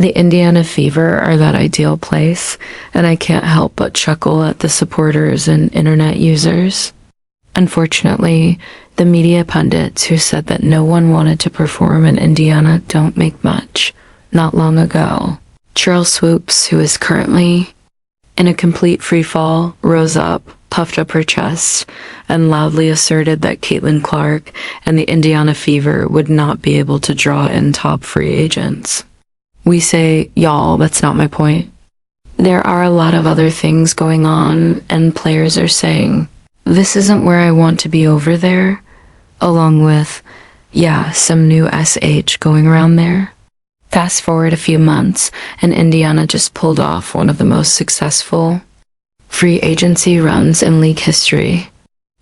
The Indiana Fever are that ideal place, and I can't help but chuckle at the supporters and internet users. Unfortunately, the media pundits who said that no one wanted to perform in Indiana don't make much. Not long ago, Sheryl Swoopes, who is currently in a complete freefall, rose up, puffed up her chest, and loudly asserted that Caitlin Clark and the Indiana Fever would not be able to draw in top free agents. We say, y'all, that's not my point. There are a lot of other things going on, and players are saying, this isn't where I want to be over there, along with, yeah, some new SH going around there. Fast forward a few months, and Indiana just pulled off one of the most successful free agency runs in league history.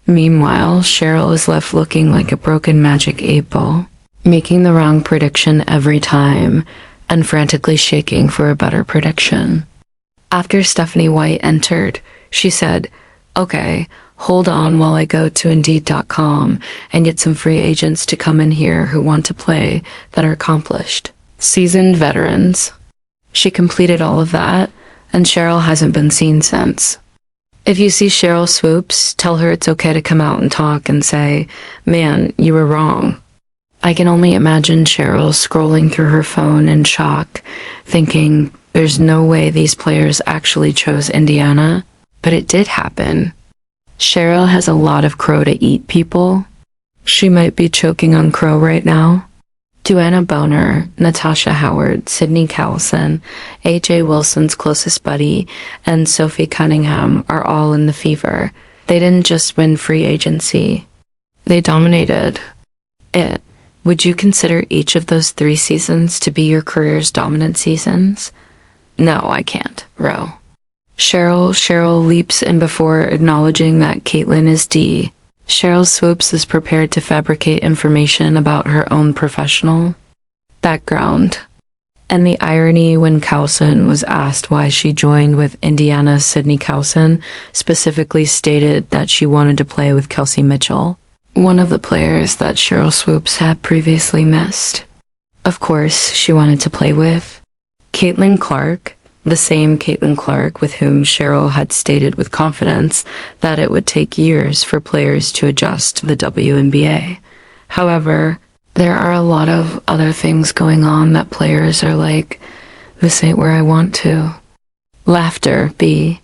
Meanwhile, Sheryl is left looking like a broken magic 8-ball, making the wrong prediction every time, and frantically shaking for a better prediction. After Stephanie White entered, she said, okay, hold on while I go to Indeed.com and get some free agents to come in here who want to play that are accomplished, seasoned veterans. She completed all of that, and Sheryl hasn't been seen since. If you see Sheryl Swoopes, tell her it's okay to come out and talk and say, man, you were wrong. I can only imagine Sheryl scrolling through her phone in shock, thinking, there's no way these players actually chose Indiana, but it did happen. Sheryl has a lot of crow to eat, people. She might be choking on crow right now. Duana Boner, Natasha Howard, Sydney Cowlson, A.J. Wilson's closest buddy, and Sophie Cunningham are all in the Fever. They didn't just win free agency. They dominated it. Would you consider each of those 3 seasons to be your career's dominant seasons? No, I can't, Ro. Sheryl leaps in before acknowledging that Caitlin is D. Sheryl Swoopes is prepared to fabricate information about her own professional background. And the irony when Cowlson was asked why she joined with Indiana's Sydney Cowlson, specifically stated that she wanted to play with Kelsey Mitchell, one of the players that Sheryl Swoopes had previously missed. Of course, she wanted to play with Caitlin Clark, the same Caitlin Clark with whom Sheryl had stated with confidence that it would take years for players to adjust to the WNBA. However, there are a lot of other things going on that players are like, this ain't where I want to. Laughter, B.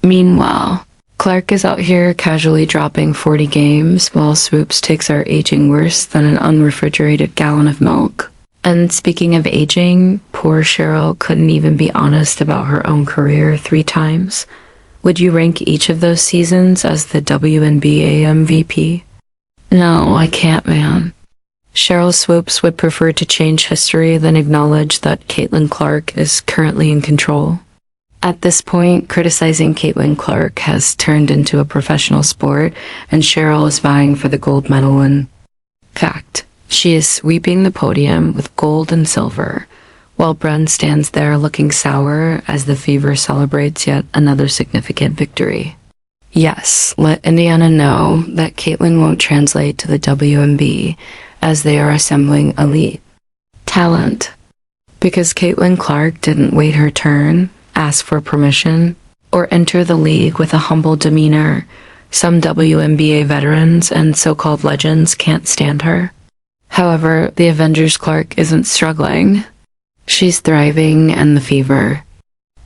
Meanwhile, Clark is out here casually dropping 40 games while Swoopes takes our aging worse than an unrefrigerated gallon of milk. And speaking of aging, poor Sheryl couldn't even be honest about her own career 3 times. Would you rank each of those seasons as the WNBA MVP? No, I can't, man. Sheryl Swoopes would prefer to change history than acknowledge that Caitlin Clark is currently in control. At this point, criticizing Caitlin Clark has turned into a professional sport, and Sheryl is vying for the gold medal in fact. She is sweeping the podium with gold and silver, while Bren stands there looking sour as the Fever celebrates yet another significant victory. Yes, let Indiana know that Caitlin won't translate to the WNBA as they are assembling elite talent. Because Caitlin Clark didn't wait her turn, ask for permission, or enter the league with a humble demeanor, some WNBA veterans and so-called legends can't stand her. However, the Avengers Clark isn't struggling. She's thriving, and the Fever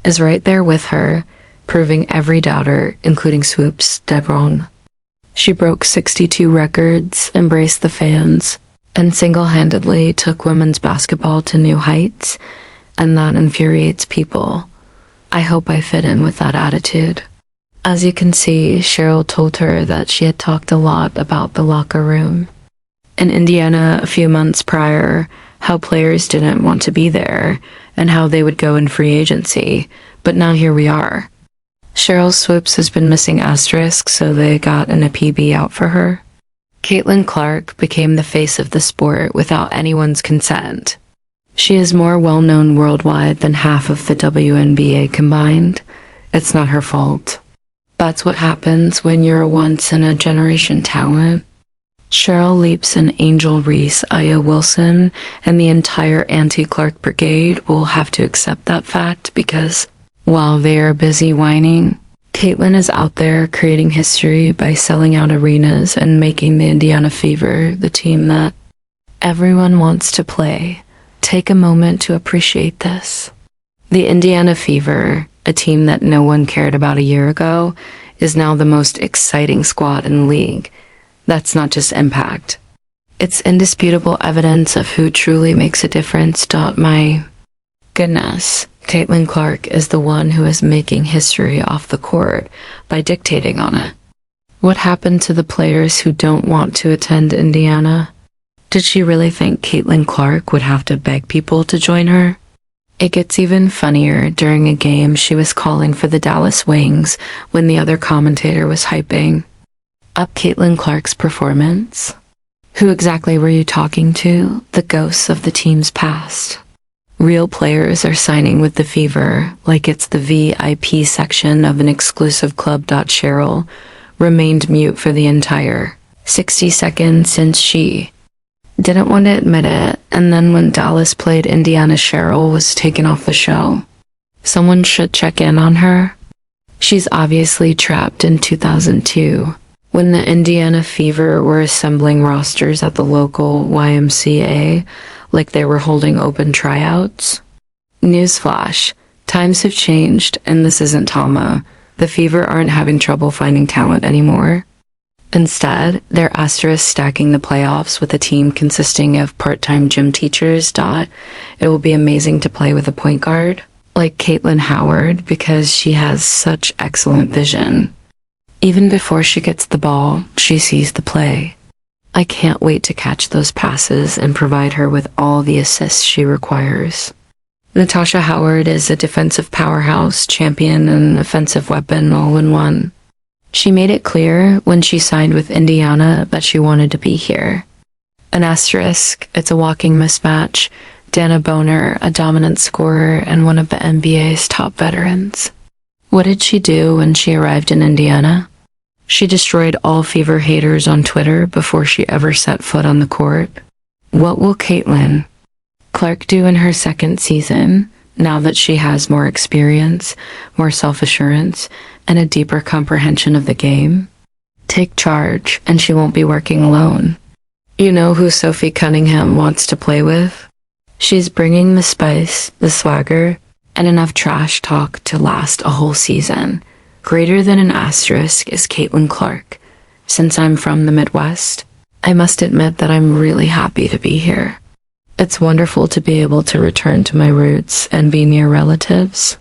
is right there with her, proving every doubter, including Swoopes, dead wrong. She broke 62 records, embraced the fans, and single-handedly took women's basketball to new heights, and that infuriates people. I hope I fit in with that attitude. As you can see, Sheryl told her that she had talked a lot about the locker room in Indiana a few months prior, how players didn't want to be there, and how they would go in free agency, but now here we are. Sheryl Swoopes has been missing asterisks, so they got an PB out for her. Caitlin Clark became the face of the sport without anyone's consent. She is more well-known worldwide than half of the WNBA combined. It's not her fault. That's what happens when you're a once-in-a-generation talent. Sheryl Leaps and Angel Reese, Aya Wilson, and the entire anti-Clark brigade will have to accept that fact because while they are busy whining, Caitlin is out there creating history by selling out arenas and making the Indiana Fever the team that everyone wants to play. Take a moment to appreciate this. The Indiana Fever, a team that no one cared about a year ago, is now the most exciting squad in the league. That's not just impact. It's indisputable evidence of who truly makes a difference. My goodness, Caitlin Clark is the one who is making history off the court by dictating on it. What happened to the players who don't want to attend Indiana? Did she really think Caitlin Clark would have to beg people to join her? It gets even funnier. During a game, she was calling for the Dallas Wings when the other commentator was hyping up Caitlin Clark's performance. Who exactly were you talking to? The ghosts of the team's past. Real players are signing with the Fever like it's the VIP section of an exclusive club. Sheryl remained mute for the entire 60 seconds since she didn't want to admit it, and then when Dallas played Indiana, Sheryl was taken off the show. Someone should check in on her. She's obviously trapped in 2002, when the Indiana Fever were assembling rosters at the local YMCA like they were holding open tryouts. Newsflash, times have changed, and this isn't Tama. The Fever aren't having trouble finding talent anymore. Instead, they're asterisk stacking the playoffs with a team consisting of part-time gym teachers. It will be amazing to play with a point guard like Caitlin Howard because she has such excellent vision. Even before she gets the ball, she sees the play. I can't wait to catch those passes and provide her with all the assists she requires. Natasha Howard is a defensive powerhouse, champion, and an offensive weapon all in one. She made it clear when she signed with Indiana that she wanted to be here. An asterisk, it's a walking mismatch. Dana Boner, a dominant scorer and one of the NBA's top veterans. What did she do when she arrived in Indiana? She destroyed all Fever haters on Twitter before she ever set foot on the court. What will Caitlin Clark do in her second season, now that she has more experience, more self-assurance, and a deeper comprehension of the game? Take charge, and she won't be working alone. You know who Sophie Cunningham wants to play with? She's bringing the spice, the swagger, and enough trash talk to last a whole season. Greater than an asterisk is Caitlin Clark. Since I'm from the Midwest, I must admit that I'm really happy to be here. It's wonderful to be able to return to my roots and be near relatives.